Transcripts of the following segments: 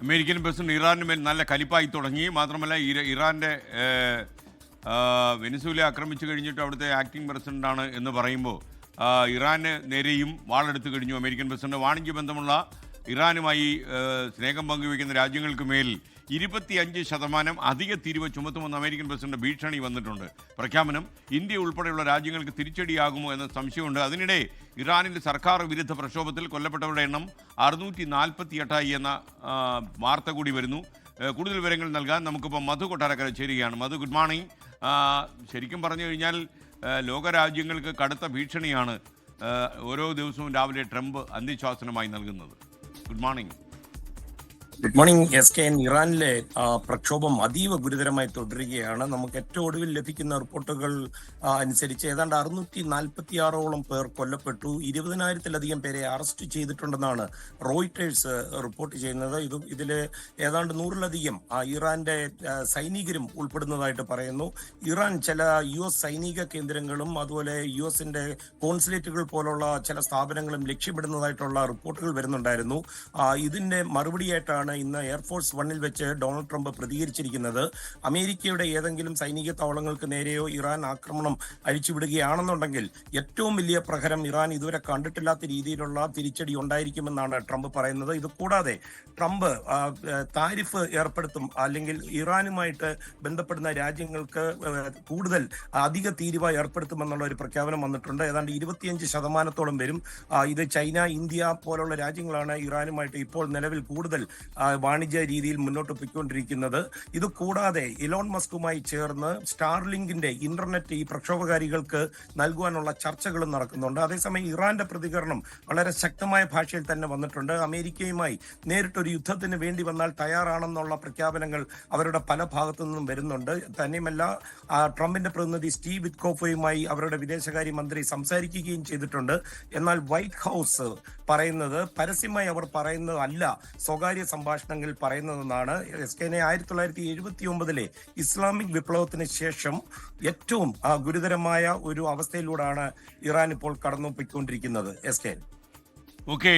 American president ഇറാന് മേൽ നല്ല കലിപ്പായി തുടങ്ങി. മാത്രമല്ല ഇറാന്റെ വെനിസൂല ആക്രമിച്ചു കഴിഞ്ഞിട്ട് അവിടുത്തെ ആക്ടിംഗ് പ്രസിഡന്റാണ് എന്ന് പറയുമ്പോൾ ഇറാന് നേരെയും വാളെടുത്തു കഴിഞ്ഞു അമേരിക്കൻ പ്രസിഡന്റ്. വാണിജ്യ ബന്ധമുള്ള ഇറാനുമായി സ്നേഹം പങ്കുവയ്ക്കുന്ന രാജ്യങ്ങൾക്ക് മേൽ 25% അധിക തീരുവ ചുമത്തുമെന്ന് അമേരിക്കൻ പ്രസിഡന്റ് ഭീഷണി വന്നിട്ടുണ്ട്. പ്രഖ്യാപനം ഇന്ത്യ ഉൾപ്പെടെയുള്ള രാജ്യങ്ങൾക്ക് തിരിച്ചടിയാകുമോ എന്ന സംശയമുണ്ട്. അതിനിടെ ഇറാനിലെ സർക്കാർ വിരുദ്ധ പ്രക്ഷോഭത്തിൽ കൊല്ലപ്പെട്ടവരുടെ എണ്ണം 648 എന്ന വാർത്ത കൂടി വരുന്നു. കൂടുതൽ വിവരങ്ങൾ നൽകാൻ നമുക്കിപ്പോൾ മധു കൊട്ടാരക്കര ചേരുകയാണ്. മധു, ഗുഡ് മോർണിംഗ്. ശരിക്കും പറഞ്ഞു കഴിഞ്ഞാൽ ലോകരാജ്യങ്ങൾക്ക് കടുത്ത ഭീഷണിയാണ് ഓരോ ദിവസവും രാവിലെ ട്രംപ് അന്ത്യശാസനമായി നൽകുന്നത്. Good morning. Good morning SKN. ഇറാനിലെ പ്രക്ഷോഭം അതീവ ഗുരുതരമായി തുടരുകയാണ്. നമുക്ക് ഏറ്റവും ഒടുവിൽ ലഭിക്കുന്ന റിപ്പോർട്ടുകൾ അനുസരിച്ച് ഏതാണ്ട് 646ഓളം പേർ കൊല്ലപ്പെട്ടു, 20,000-ലധികം പേരെ അറസ്റ്റ് ചെയ്തിട്ടുണ്ടെന്നാണ് റോയിട്ടേഴ്സ് റിപ്പോർട്ട് ചെയ്യുന്നത്. ഇതില് ഏതാണ്ട് 100-ലധികം ഇറാന്റെ സൈനികരും ഉൾപ്പെടുന്നതായിട്ട് പറയുന്നു. ഇറാൻ ചില US സൈനിക കേന്ദ്രങ്ങളും അതുപോലെ US-ന്റെ കോൺസുലേറ്റുകൾ പോലുള്ള ചില സ്ഥാപനങ്ങളും ലക്ഷ്യമിടുന്നതായിട്ടുള്ള റിപ്പോർട്ടുകൾ വരുന്നുണ്ടായിരുന്നു. ഇതിന്റെ മറുപടിയായിട്ടാണ് ഇന്ന് എയർഫോഴ്സ് 1-ൽ വെച്ച് ഡൊണാൾഡ് ട്രംപ് പ്രതികരിച്ചിരിക്കുന്നത്. അമേരിക്കയുടെ ഏതെങ്കിലും സൈനിക താവളങ്ങൾക്ക് നേരെയോ ഇറാൻ ആക്രമണം അഴിച്ചുവിടുകയാണെന്നുണ്ടെങ്കിൽ ഏറ്റവും വലിയ പ്രഹരം ഇറാൻ ഇതുവരെ കണ്ടിട്ടില്ലാത്ത രീതിയിലുള്ള തിരിച്ചടി ഉണ്ടായിരിക്കുമെന്നാണ് ട്രംപ് പറയുന്നത്. ഇത് കൂടാതെ ട്രംപ് താരിഫ് ഏർപ്പെടുത്തും, അല്ലെങ്കിൽ ഇറാനുമായിട്ട് ബന്ധപ്പെടുന്ന രാജ്യങ്ങൾക്ക് കൂടുതൽ അധിക തീരുവ ഏർപ്പെടുത്തുമെന്നുള്ള ഒരു പ്രഖ്യാപനം വന്നിട്ടുണ്ട്. ഏതാണ്ട് 25% വരും. ഇത് ചൈന, ഇന്ത്യ പോലുള്ള രാജ്യങ്ങളാണ് ഇറാനുമായിട്ട് ഇപ്പോൾ നിലവിൽ കൂടുതൽ വാണിജ്യ രീതിയിൽ മുന്നോട്ട് പോയിക്കൊണ്ടിരിക്കുന്നത്. ഇത് കൂടാതെ ഇലോൺ മസ്കുമായി ചേർന്ന് സ്റ്റാർലിങ്കിന്റെ ഇന്റർനെറ്റ് ഈ പ്രക്ഷോഭകാരികൾക്ക് നൽകുവാനുള്ള ചർച്ചകളും നടക്കുന്നുണ്ട്. അതേസമയം ഇറാന്റെ പ്രതികരണം വളരെ ശക്തമായ ഭാഷയിൽ തന്നെ വന്നിട്ടുണ്ട്. അമേരിക്കയുമായി നേരിട്ടൊരു യുദ്ധത്തിന് വേണ്ടി വന്നാൽ തയ്യാറാണെന്നുള്ള പ്രഖ്യാപനങ്ങൾ അവരുടെ പല ഭാഗത്തു നിന്നും വരുന്നുണ്ട്. തന്നെയുമല്ല, ട്രംപിന്റെ പ്രതിനിധി സ്റ്റീവ് വിറ്റ്കോഫുമായി അവരുടെ വിദേശകാര്യ മന്ത്രി സംസാരിക്കുകയും ചെയ്തിട്ടുണ്ട്. എന്നാൽ വൈറ്റ് ഹൗസ് പറയുന്നത് പരസ്യമായി അവർ പറയുന്നതല്ല, സ്വകാര്യ സംഭാഷണങ്ങളിൽ പറയുന്നതെന്നാണ്. SKN 1979-ലെ ഇസ്ലാമിക് വിപ്ലവത്തിന് ശേഷം ഏറ്റവും ഗുരുതരമായ ഒരു അവസ്ഥയിലൂടെയാണ് ഇറാൻ ഇപ്പോൾ കടന്നുപോയിക്കൊണ്ടിരിക്കുന്നത്. SKN. Okay,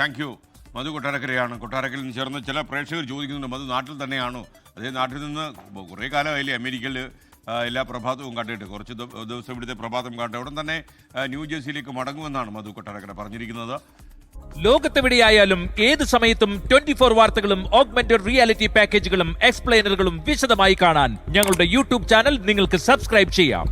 thank you. Madhu കൊട്ടാരക്കരയാണ്. കൊട്ടാരക്കരയിൽ നിന്ന് ചേർന്ന് ചില പ്രേക്ഷകർ ചോദിക്കുന്നുണ്ട്, മധു നാട്ടിൽ തന്നെയാണോ? അതേ, നാട്ടിൽ നിന്ന് കുറേ കാലമായില്ലേ അമേരിക്കയിൽ എല്ലാ പ്രഭാതവും കണ്ടിട്ട്, കുറച്ച് ദിവസം ഇവിടുത്തെ പ്രഭാതം കണ്ട ഉടൻ തന്നെ ന്യൂജേഴ്സിയിലേക്ക് മടങ്ങുമെന്നാണ് മധു കൊട്ടാരക്കര പറഞ്ഞിരിക്കുന്നത്. ലോകത്തെവിടെയായാലും ഏത് സമയത്തും 24 വാർത്തകളും ഓഗ്മെന്റഡ് റിയാലിറ്റി പാക്കേജുകളും എക്സ്പ്ലെയിനറുകളും വിശദമായി കാണാൻ ഞങ്ങളുടെ യൂട്യൂബ് ചാനൽ നിങ്ങൾക്ക് സബ്സ്ക്രൈബ് ചെയ്യാം.